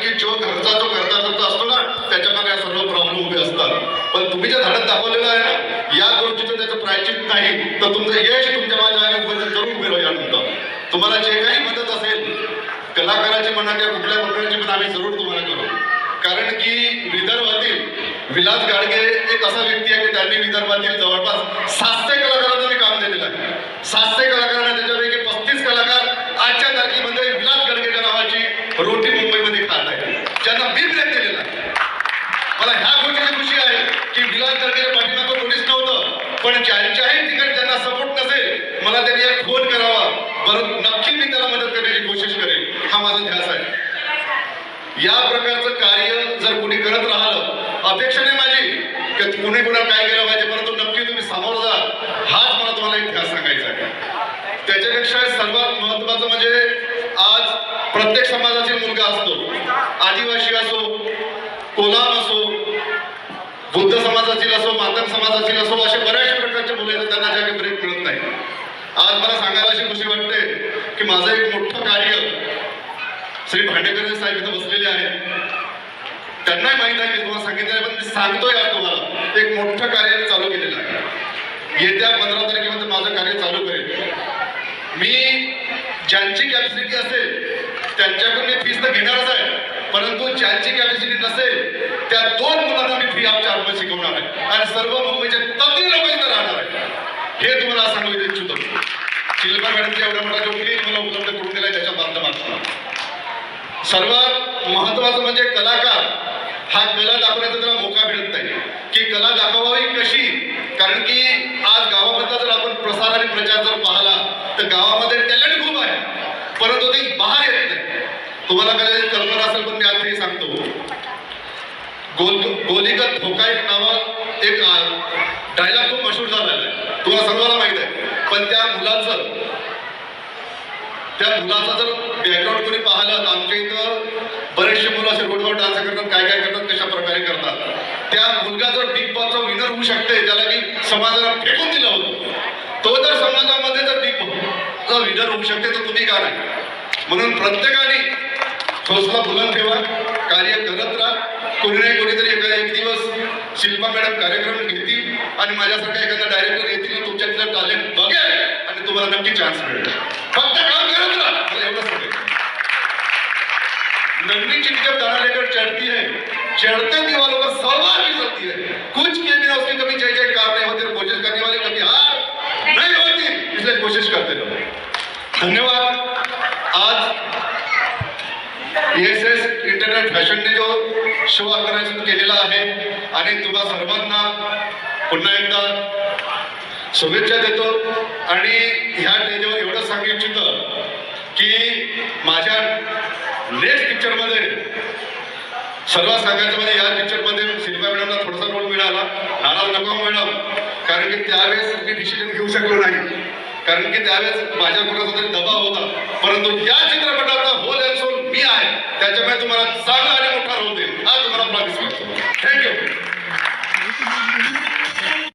की जो घरचा जो करता असतो ना त्याच्या मागे सर्व प्रॉब्लेम उभे असतात. पण तुम्ही जे धाडत दाखवलेलं आहे ना या गोष्टीचं त्याचं प्रायश्चित नाही तर तुमचं यश तुमच्या माझ्या आयुष्यात जरूर मिळवा. यानंतर तुम्हाला जे काही मदत असेल कलाकाराची म्हणा किंवा कुठल्या प्रकारची पण आम्ही जरूर तुम्हाला करू. कारण की विदर्भातील विलास गाडगे एक असा व्यक्ती आहे की त्यांनी विदर्भातील जवळपास 700 कलाकारांना मी काम दिलेलं आहे. 700 कलाकारांना त्याच्यापैकी 35 कलाकार आजच्या तारखेमध्ये विलास गाडगेच्या नावाची रोटी मुंबईमध्ये खात आहे ज्यांना मी ब्रेक दिलेला आहे. मला ह्या गोष्टीची खुशी आहे की विलास गाडगेच्या पाठीमागं कोणीच नव्हतं पण ज्यांच्याही ठिकाणी ज्यांना सपोर्ट नसेल मला त्यांनी एक फोन करावा बरं नक्की मी त्याला मदत करण्याची कोशिश करेन. हा माझा ध्यास आहे. या प्रकारचं कार्य जर कोणी करत राहिलं अपेक्षा नाही माझी की कुणी कुणाला काय केलं पाहिजे परंतु नक्की तुम्ही समोर जा हाच मला तुम्हाला एक ध्यास सांगायचा आहे. त्याच्यापेक्षा सर्वात महत्वाचं म्हणजे आज प्रत्येक समाजाचा मुलगा असतो आदिवासी असो कोलाम असो बुद्ध समाजातील असो मातंग समाजातील असो असे बऱ्याच प्रकारचे मुलं आहेत त्यांना ज्या ब्रेक मिळत नाही. आज मला सांगायला अशी खुशी वाटते की माझं एक मोठं कार्य श्री भांडेकर साहेब इथं बसलेले आहेत त्यांनाही माहित आहे की तुम्हाला सांगितलं पण मी सांगतोय आज तुम्हाला एक मोठं कार्य चालू केलेलं आहे. येत्या 15 तारखेमध्ये माझं कार्य चालू करेल. मी ज्यांची कॅपॅसिटी असेल त्यांच्याकडून मी फीस तर घेणारच आहे परंतु ज्यांची कॅपॅसिटी नसेल त्या 2 मुलांना मी फ्री ऑफ चार्ज शिकवणार आहे आणि सर्व मुंबईचे तज्ञ लोक इथं राहणार आहे. हे तुम्हाला सांगू इच्छितो. शिल्पा मॅडमच्या एवढा मोठा जो फ्री मला उपलब्ध करून दिलाय त्याच्या माध्यमातून सर्वात महत्वाचं म्हणजे कलाकार हा कला दाखवण्याचा त्याला मोका मिळत नाही की कला दाखवावी कशी. कारण की आज गावामधला जर आपण प्रसार आणि प्रचार जर पाहिला तर गावामध्ये टॅलेंट खूप आहे परंतु ते बाहेर येत नाही. तुम्हाला कदाचित कल्पना असेल पण मी आता हे सांगतो. गोलीगत धोका एक नावा एक डायलॉग खूप मशहूर झालेला आहे तुम्हाला सर्वांना माहित आहे. पण त्या मुलाचा जर बॅकग्राऊंड कोणी पाहिलं तर आमच्या इथं बरेचसे मुलं असे रोडवर डान्स करतात काय करतात कशा प्रकारे करतात. त्या मुलगा जर बिग बॉसचा विनर होऊ शकते ज्याला की समाजाला फेकून दिलं होतं तो जर समाजामध्ये जर बिग बॉसचा विनर होऊ शकते तर तुम्ही का नाही. म्हणून प्रत्येकाने हौसला बुलंद ठेवा कार्य करत राहा. कोणी नाही कोणीतरी एक दिवस शिल्पा मॅडम कार्यक्रम घेतील आणि माझ्यासारखा एखादा डायरेक्टर येतील तुमच्यातलं टॅलेंट बघेल आणि तुम्हाला नक्की चान्स मिळेल. फक्त काम करत राहा मला एवढंच सांगेल. नंदी चिड़िया दाना लेकर चढ़ती है चढ़ते दीवारों पर सवार भी चलती है कुछ किए बिना उसकी कभी जय जयकार नहीं होती कोशिश करने वाले कभी हार नहीं होती इसलिए कोशिश करते रहो. धन्यवाद. आज एस इंटरनेट फॅशनने जो शो ऑर्गनाइज केलेला आहे आणि तुम्हा सर्वांना पुन्हा एकदा शुभेच्छा देतो आणि ह्या स्टेजवर एवढं सांगू इच्छितो की माझ्या नेक्स्ट पिक्चरमध्ये सर्वात सांगायचं म्हणजे या पिक्चरमध्ये शिल्पा मॅडमला थोडासा रोल मिळाला नाराज नको मॅडम कारण की त्यावेळेस मी डिसिजन घेऊ शकलो नाही कारण की त्यावेळेस माझ्या कुणाचा तरी दबाव होता परंतु या चित्रपटाचा होल अँड सोल मी आहे त्याच्यामुळे तुम्हाला चांगला